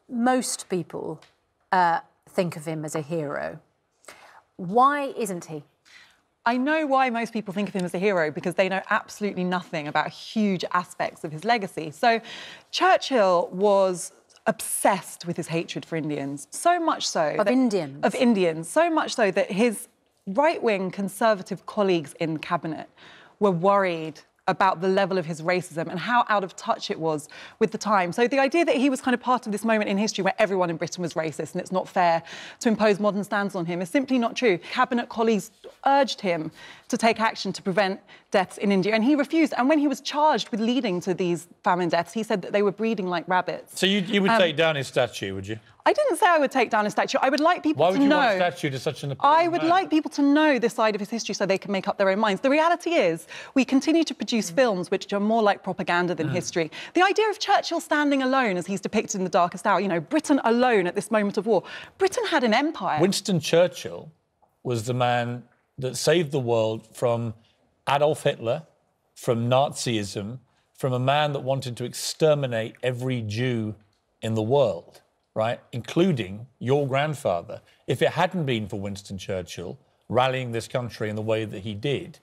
most people think of him as a hero. Why isn't he? I know why most people think of him as a hero, because they know absolutely nothing about huge aspects of his legacy. So Churchill was obsessed with his hatred for Indians, so much so... Of Indians, so much so that his right-wing Conservative colleagues in cabinet were worried about the level of his racism and how out of touch it was with the time. So the idea that he was kind of part of this moment in history where everyone in Britain was racist and it's not fair to impose modern standards on him is simply not true. Cabinet colleagues urged him to take action to prevent deaths in India, and he refused. And when he was charged with leading to these famine deaths, he said that they were breeding like rabbits. So you would take down his statue, would you? I didn't say I would take down his statue. I would like people to know... Why would you want a statue to such an important I would like people to know this side of his history so they can make up their own minds. The reality is we continue to produce films which are more like propaganda than history. The idea of Churchill standing alone as he's depicted in The Darkest Hour, you know, Britain alone at this moment of war. Britain had an empire. Winston Churchill was the man that saved the world from Adolf Hitler, from Nazism, from a man that wanted to exterminate every Jew in the world, right, including your grandfather. If it hadn't been for Winston Churchill rallying this country in the way that he did,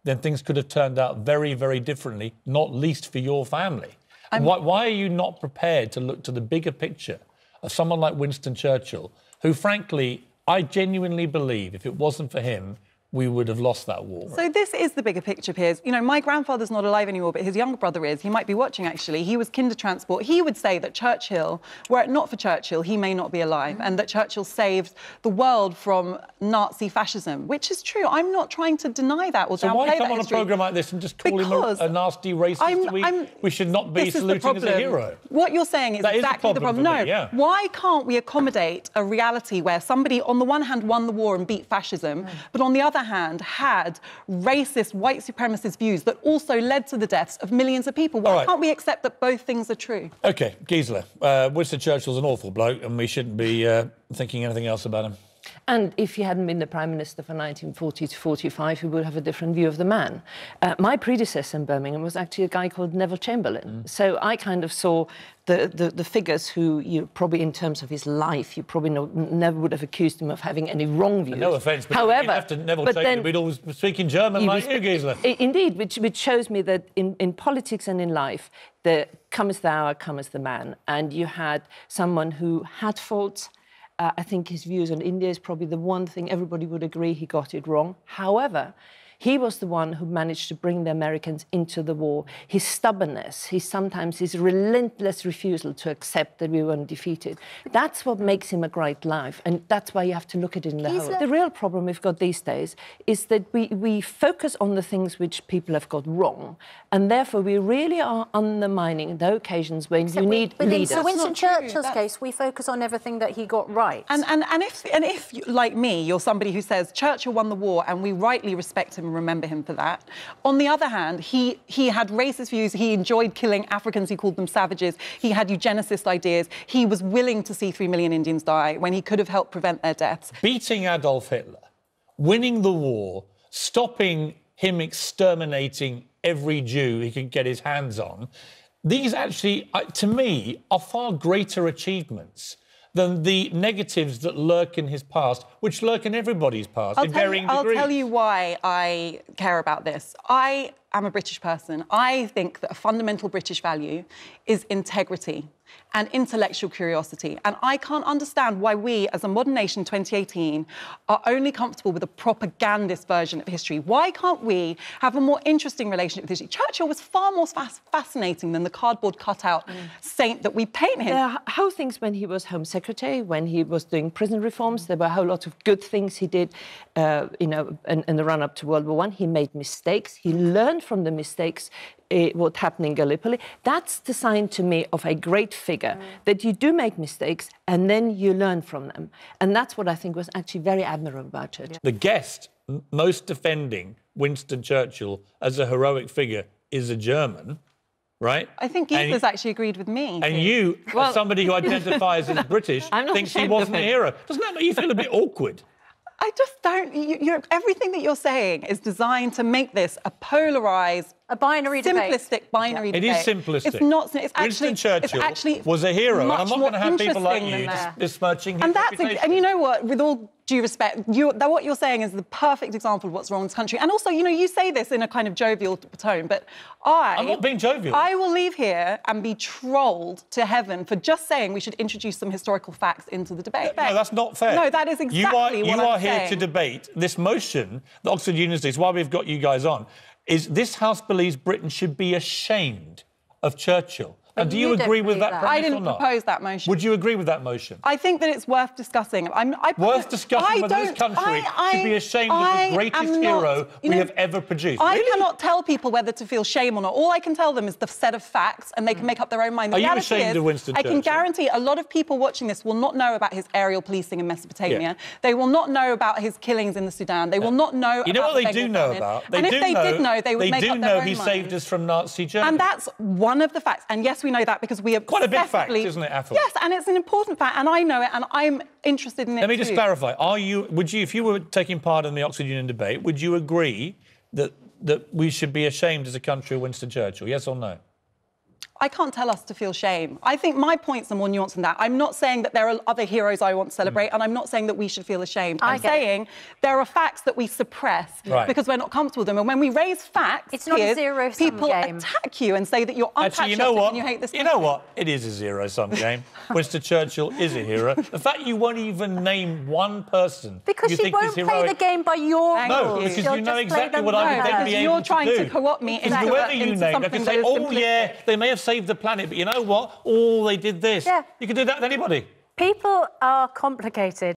then things could have turned out very, very differently, not least for your family. Why are you not prepared to look to the bigger picture of someone like Winston Churchill, who, frankly, I genuinely believe if it wasn't for him, we would have lost that war. So this is the bigger picture, Piers. You know, my grandfather's not alive anymore, but his younger brother is. He might be watching, actually. He was kinder transport. He would say that Churchill, were it not for Churchill, he may not be alive, and that Churchill saved the world from Nazi fascism, which is true. I'm not trying to deny that or downplay that history. So why come on a programme like this and just call him a nasty racist? We should not be saluting as a hero. What you're saying is exactly the problem. No, why can't we accommodate a reality where somebody, on the one hand, won the war and beat fascism, but on the other hand, had racist, white supremacist views that also led to the deaths of millions of people? Why can't we accept that both things are true? OK, Gisela, Winston Churchill's an awful bloke and we shouldn't be thinking anything else about him. And if he hadn't been the Prime Minister from 1940 to 45, we would have a different view of the man. My predecessor in Birmingham was actually a guy called Neville Chamberlain. So I kind of saw the figures who you probably, in terms of his life, you probably never would have accused him of having any wrong views. No offence, but however, after Neville Chamberlain, we'd always speak in German like you, Gisela. Indeed, which shows me that in politics and in life, come as the hour, come as the man. And you had someone who had faults. I think his views on India is probably the one thing everybody would agree he got it wrong. However, he was the one who managed to bring the Americans into the war. His stubbornness, his relentless refusal to accept that we weren't defeated. That's what makes him a great life, and that's why you have to look at it in the whole. The real problem we've got these days is that we focus on the things which people have got wrong, and therefore we really are undermining the occasions when you need leaders. So Winston Churchill's case, we focus on everything that he got right. And if, like me, you're somebody who says Churchill won the war and we rightly respect him, remember him for that. On the other hand, he had racist views. He enjoyed killing Africans. He called them savages. He had eugenicist ideas. He was willing to see 3 million Indians die when he could have helped prevent their deaths. Beating Adolf Hitler, winning the war, stopping him exterminating every Jew he could get his hands on, these actually, to me, are far greater achievements than the negatives that lurk in his past, which lurk in everybody's past in varying degrees. I'll tell you why I care about this. I am a British person. I think that a fundamental British value is integrity and intellectual curiosity. And I can't understand why we, as a modern nation in 2018, are only comfortable with a propagandist version of history. Why can't we have a more interesting relationship with history? Churchill was far more fascinating than the cardboard cutout saint that we paint him. There are whole things when he was Home Secretary, when he was doing prison reforms. There were a whole lot of good things he did, you know, in the run-up to World War I. He made mistakes. He learned from the mistakes what happened in Gallipoli. That's the sign to me of a great figure, that you do make mistakes and then you learn from them. And that's what I think was actually very admirable about Churchill. The guest most defending Winston Churchill as a heroic figure is a German, right? I think Gisela's actually agreed with me. And you, as somebody who identifies as British, thinks he wasn't a hero. Doesn't that make you feel a bit awkward? I just don't... everything that you're saying is designed to make this a polarised, A binary debate. Simplistic binary debate. It is simplistic. It's not. It's actually. Winston Churchill it's actually was a hero, and much I'm not more going to have people like interesting you than that. besmirching his And that's reputation. and you know what? With all due respect, what you're saying is the perfect example of what's wrong in this country. And also, you know, you say this in a kind of jovial tone, but I'm not being jovial. I will leave here and be trolled to heaven for just saying we should introduce some historical facts into the debate. No, that's not fair. No, that is exactly what I'm saying. You are here to debate this motion that Oxford University, is why we've got you guys on, is this House believes Britain should be ashamed of Churchill. And do you agree with that premise I or didn't not? propose that motion. Would you agree with that motion? I think that it's worth discussing. Worth discussing whether this country should be ashamed of the greatest hero we have ever produced. I cannot tell people whether to feel shame or not. All I can tell them is the set of facts, and they can make up their own mind. The Are you reality ashamed is, of Winston I can Churchill? guarantee a lot of people watching this will not know about his aerial policing in Mesopotamia. Yeah. They will not know about his killings in the Sudan. They will not know. You know about what the they do Bengal know famine. about? And if they did know, they would make up their own he mind. saved us from Nazi Germany. And that's one of the facts. And yes, we know that because we have quite a big fact, isn't it, Afua? Yes, and it's an important fact, and I know it, and I'm interested in it. Let me just too. clarify. Would you, if you were taking part in the Oxford Union debate, would you agree that we should be ashamed as a country of Winston Churchill? Yes or no? I can't tell us to feel shame. I think my points are more nuanced than that. I'm not saying that there are other heroes I want to celebrate, and I'm not saying that we should feel ashamed. I'm saying there are facts that we suppress because we're not comfortable with them. And when we raise facts, it's not a zero-sum people game. attack you and say that you're unpatriotic. Actually, you know what? And you hate this. You know what? It is a zero-sum game. Winston Churchill is a hero. The fact you won't even name one person because you she think won't is heroic. play the game by your rules. No, because She'll you know just play exactly them what I would by then be her. able You're trying to co-opt me into whoever you name, I something can that say, is oh, simplistic. yeah, they may have saved the planet, but you know what? Oh, they did this. Yeah. You can do that with anybody. People are complicated.